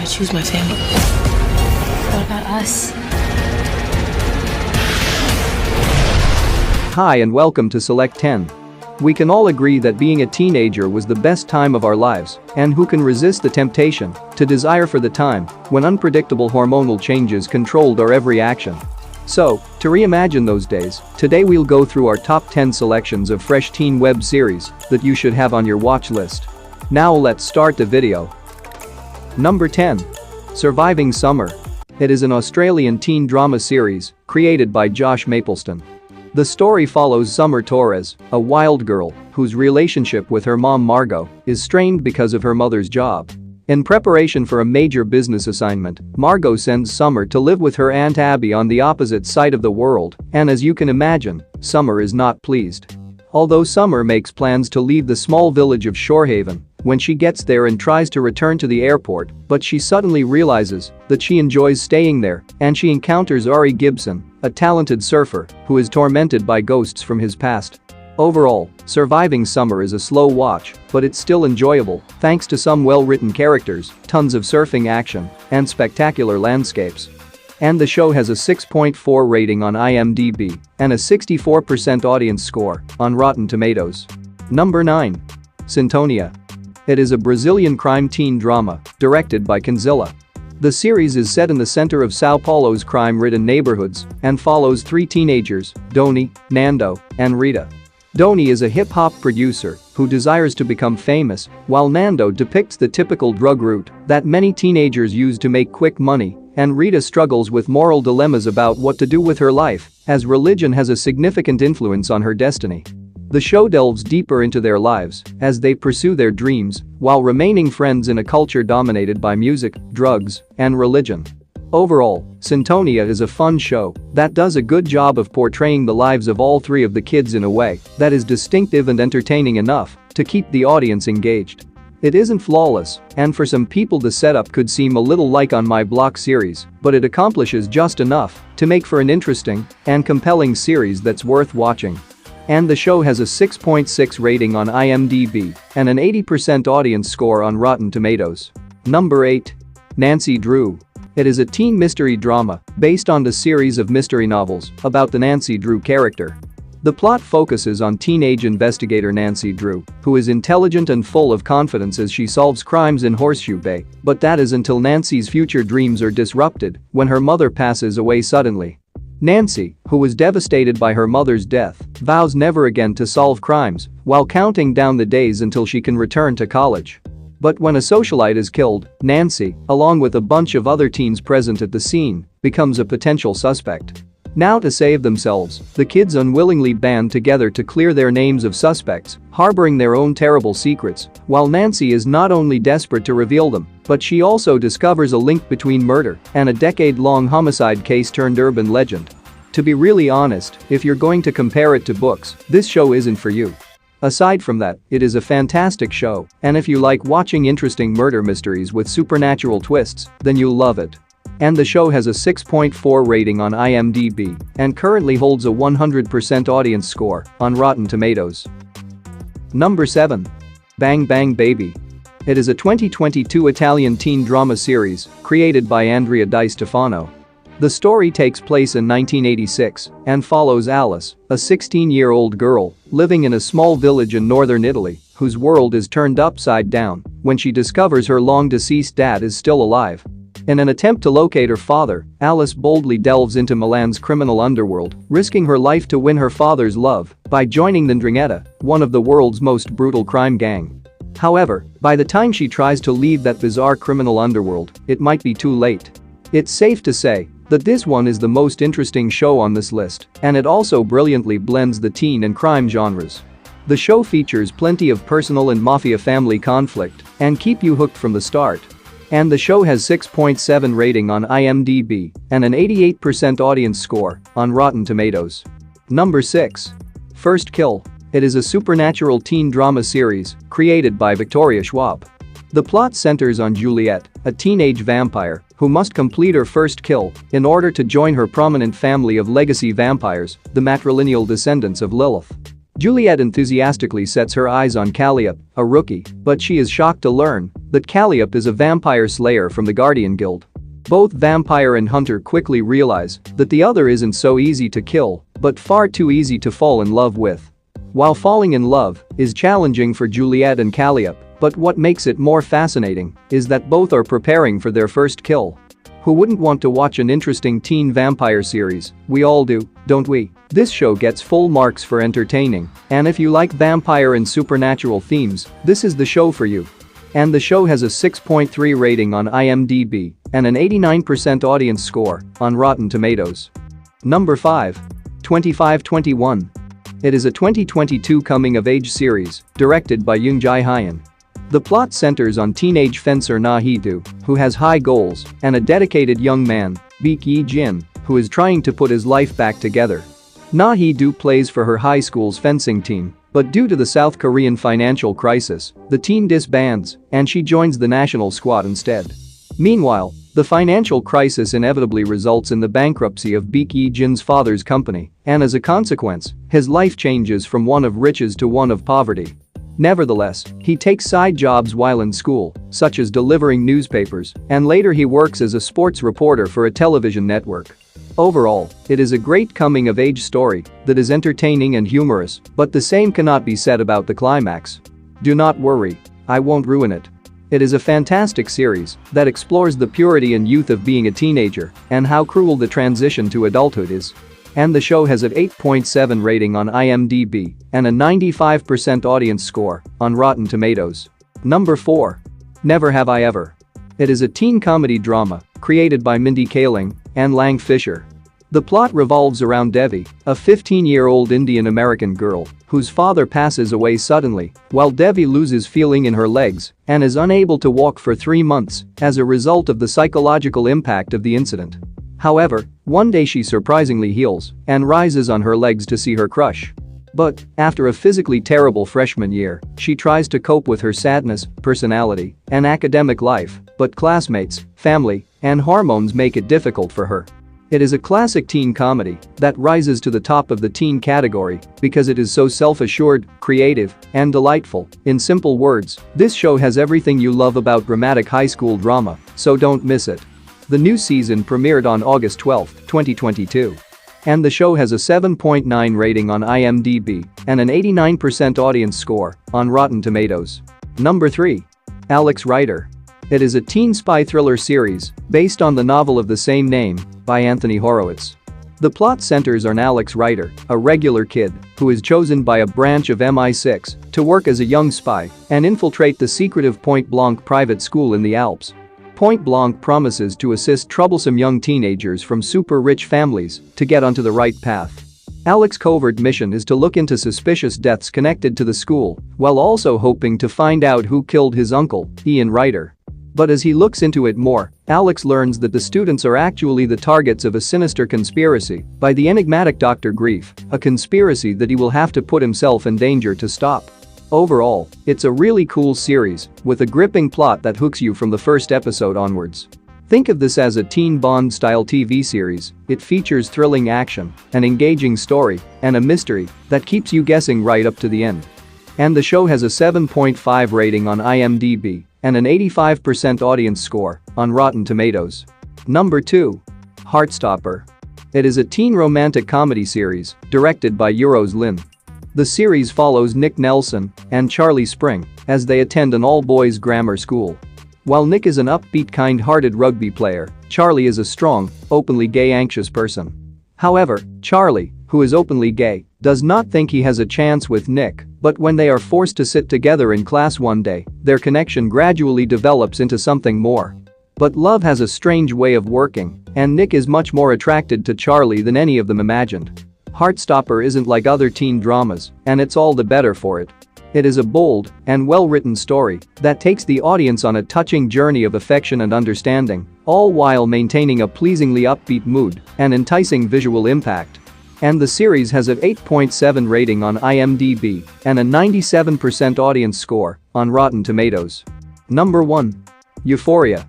I choose my family. What about us? Hi and welcome to Select 10. We can all agree that being a teenager was the best time of our lives, and who can resist the temptation to desire for the time when unpredictable hormonal changes controlled our every action. So, to reimagine those days, today we'll go through our top 10 selections of fresh teen web series that you should have on your watch list. Now let's start the video. Number 10. Surviving Summer. It is an Australian teen drama series created by Josh Mapleston. The story follows Summer Torres, a wild girl whose relationship with her mom Margot is strained because of her mother's job. In preparation for a major business assignment, Margot sends Summer to live with her Aunt Abby on the opposite side of the world, and as you can imagine, Summer is not pleased. Although Summer makes plans to leave the small village of Shorehaven when she gets there and tries to return to the airport, but she suddenly realizes that she enjoys staying there, and she encounters Ari Gibson, a talented surfer who is tormented by ghosts from his past. Overall, Surviving Summer is a slow watch, but it's still enjoyable thanks to some well-written characters, tons of surfing action, and spectacular landscapes. And the show has a 6.4 rating on IMDb and a 64% audience score on Rotten Tomatoes. Number 9. Cintonia. It is a Brazilian crime teen drama directed by Conzilla. The series is set in the center of Sao Paulo's crime-ridden neighborhoods and follows three teenagers, Doni, Nando, and Rita. Doni is a hip-hop producer who desires to become famous, while Nando depicts the typical drug route that many teenagers use to make quick money, and Rita struggles with moral dilemmas about what to do with her life, as religion has a significant influence on her destiny. The show delves deeper into their lives as they pursue their dreams while remaining friends in a culture dominated by music, drugs, and religion. Overall, Cintonia is a fun show that does a good job of portraying the lives of all three of the kids in a way that is distinctive and entertaining enough to keep the audience engaged. It isn't flawless, and for some people the setup could seem a little like On My Block series, but it accomplishes just enough to make for an interesting and compelling series that's worth watching. And the show has a 6.6 rating on IMDb and an 80% audience score on Rotten Tomatoes. Number 8. Nancy Drew. It is a teen mystery drama based on the series of mystery novels about the Nancy Drew character. The plot focuses on teenage investigator Nancy Drew, who is intelligent and full of confidence as she solves crimes in Horseshoe Bay, but that is until Nancy's future dreams are disrupted when her mother passes away suddenly. Nancy, who was devastated by her mother's death, vows never again to solve crimes while counting down the days until she can return to college. But when a socialite is killed, Nancy, along with a bunch of other teens present at the scene, becomes a potential suspect. Now to save themselves, the kids unwillingly band together to clear their names of suspects, harboring their own terrible secrets, while Nancy is not only desperate to reveal them, but she also discovers a link between murder and a decade-long homicide case turned urban legend. To be really honest, if you're going to compare it to books, this show isn't for you. Aside from that, it is a fantastic show, and if you like watching interesting murder mysteries with supernatural twists, then you'll love it. And the show has a 6.4 rating on IMDb and currently holds a 100% audience score on Rotten Tomatoes. Number 7. Bang Bang Baby. It is a 2022 Italian teen drama series created by Andrea Di Stefano. The story takes place in 1986 and follows Alice, a 16-year-old girl living in a small village in northern Italy whose world is turned upside down when she discovers her long-deceased dad is still alive. In an attempt to locate her father, Alice boldly delves into Milan's criminal underworld, risking her life to win her father's love by joining the 'Ndrangheta, one of the world's most brutal crime gang. However, by the time she tries to leave that bizarre criminal underworld, it might be too late. It's safe to say that this one is the most interesting show on this list, and it also brilliantly blends the teen and crime genres. The show features plenty of personal and mafia family conflict and keep you hooked from the start. And the show has 6.7 rating on IMDb and an 88% audience score on Rotten Tomatoes. Number 6. First Kill. It is a supernatural teen drama series created by Victoria Schwab. The plot centers on Juliet, a teenage vampire who must complete her first kill in order to join her prominent family of legacy vampires, the matrilineal descendants of Lilith. Juliet enthusiastically sets her eyes on Calliope, a rookie, but she is shocked to learn that Calliope is a vampire slayer from the Guardian Guild. Both Vampire and Hunter quickly realize that the other isn't so easy to kill, but far too easy to fall in love with. While falling in love is challenging for Juliet and Calliope, but what makes it more fascinating is that both are preparing for their first kill. Who wouldn't want to watch an interesting teen vampire series? We all do, don't we? This show gets full marks for entertaining, and if you like vampire and supernatural themes, this is the show for you. And the show has a 6.3 rating on IMDb and an 89% audience score on Rotten Tomatoes. Number 5. 2521. It is a 2022 coming-of-age series directed by Yoon Jae-hyun. The plot centers on teenage fencer Na Hee-do, who has high goals, and a dedicated young man, Baek Yi-jin, who is trying to put his life back together. Na Hee-do plays for her high school's fencing team, but due to the South Korean financial crisis, the team disbands and she joins the national squad instead. Meanwhile, the financial crisis inevitably results in the bankruptcy of Baek Yi-jin's father's company, and as a consequence, his life changes from one of riches to one of poverty. Nevertheless, he takes side jobs while in school, such as delivering newspapers, and later he works as a sports reporter for a television network. Overall, it is a great coming-of-age story that is entertaining and humorous, but the same cannot be said about the climax. Do not worry, I won't ruin it. It is a fantastic series that explores the purity and youth of being a teenager and how cruel the transition to adulthood is. And the show has an 8.7 rating on IMDb and a 95% audience score on Rotten Tomatoes. Number 4. Never Have I Ever. It is a teen comedy drama created by Mindy Kaling and Lang Fisher. The plot revolves around Devi, a 15-year-old Indian-American girl whose father passes away suddenly while Devi loses feeling in her legs and is unable to walk for 3 months as a result of the psychological impact of the incident. However, one day she surprisingly heals and rises on her legs to see her crush. But, after a physically terrible freshman year, she tries to cope with her sadness, personality, and academic life, but classmates, family, and hormones make it difficult for her. It is a classic teen comedy that rises to the top of the teen category because it is so self-assured, creative, and delightful. In simple words, this show has everything you love about dramatic high school drama, so don't miss it. The new season premiered on August 12, 2022. And the show has a 7.9 rating on IMDb and an 89% audience score on Rotten Tomatoes. Number 3. Alex Ryder. It is a teen spy thriller series based on the novel of the same name by Anthony Horowitz. The plot centers on Alex Ryder, a regular kid who is chosen by a branch of MI6 to work as a young spy and infiltrate the secretive Point Blanc private school in the Alps. Point Blanc promises to assist troublesome young teenagers from super-rich families to get onto the right path. Alex's covert mission is to look into suspicious deaths connected to the school, while also hoping to find out who killed his uncle, Ian Ryder. But as he looks into it more, Alex learns that the students are actually the targets of a sinister conspiracy by the enigmatic Dr. Grief, a conspiracy that he will have to put himself in danger to stop. Overall, it's a really cool series with a gripping plot that hooks you from the first episode onwards. Think of this as a teen Bond-style TV series. It features thrilling action, an engaging story, and a mystery that keeps you guessing right up to the end. And the show has a 7.5 rating on IMDb and an 85% audience score on Rotten Tomatoes. Number 2. Heartstopper. It is a teen romantic comedy series directed by Euros Lin. The series follows Nick Nelson and Charlie Spring as they attend an all-boys grammar school. While Nick is an upbeat, kind-hearted rugby player, Charlie is a strong, openly gay, anxious person. However, Charlie, who is openly gay, does not think he has a chance with Nick, but when they are forced to sit together in class one day, their connection gradually develops into something more. But love has a strange way of working, and Nick is much more attracted to Charlie than any of them imagined. Heartstopper isn't like other teen dramas, and it's all the better for it. It is a bold and well-written story that takes the audience on a touching journey of affection and understanding, all while maintaining a pleasingly upbeat mood and enticing visual impact. And the series has an 8.7 rating on IMDb and a 97% audience score on Rotten Tomatoes. Number 1. Euphoria.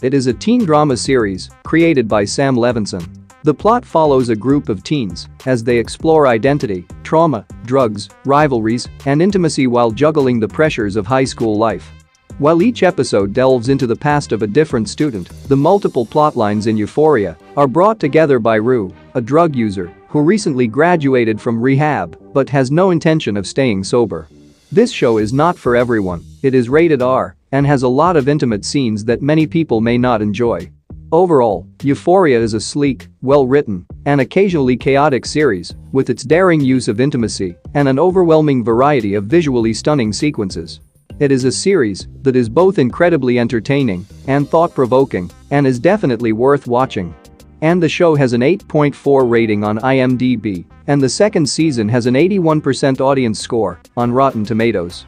It is a teen drama series created by Sam Levinson. The plot follows a group of teens as they explore identity, trauma, drugs, rivalries, and intimacy while juggling the pressures of high school life. While each episode delves into the past of a different student, the multiple plotlines in Euphoria are brought together by Rue, a drug user who recently graduated from rehab but has no intention of staying sober. This show is not for everyone, it is rated R and has a lot of intimate scenes that many people may not enjoy. Overall, Euphoria is a sleek, well-written, and occasionally chaotic series with its daring use of intimacy and an overwhelming variety of visually stunning sequences. It is a series that is both incredibly entertaining and thought-provoking and is definitely worth watching. And the show has an 8.4 rating on IMDb, and the second season has an 81% audience score on Rotten Tomatoes.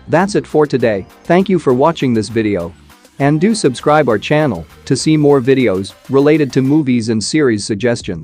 That's it for today, thank you for watching this video. And do subscribe our channel to see more videos related to movies and series suggestions.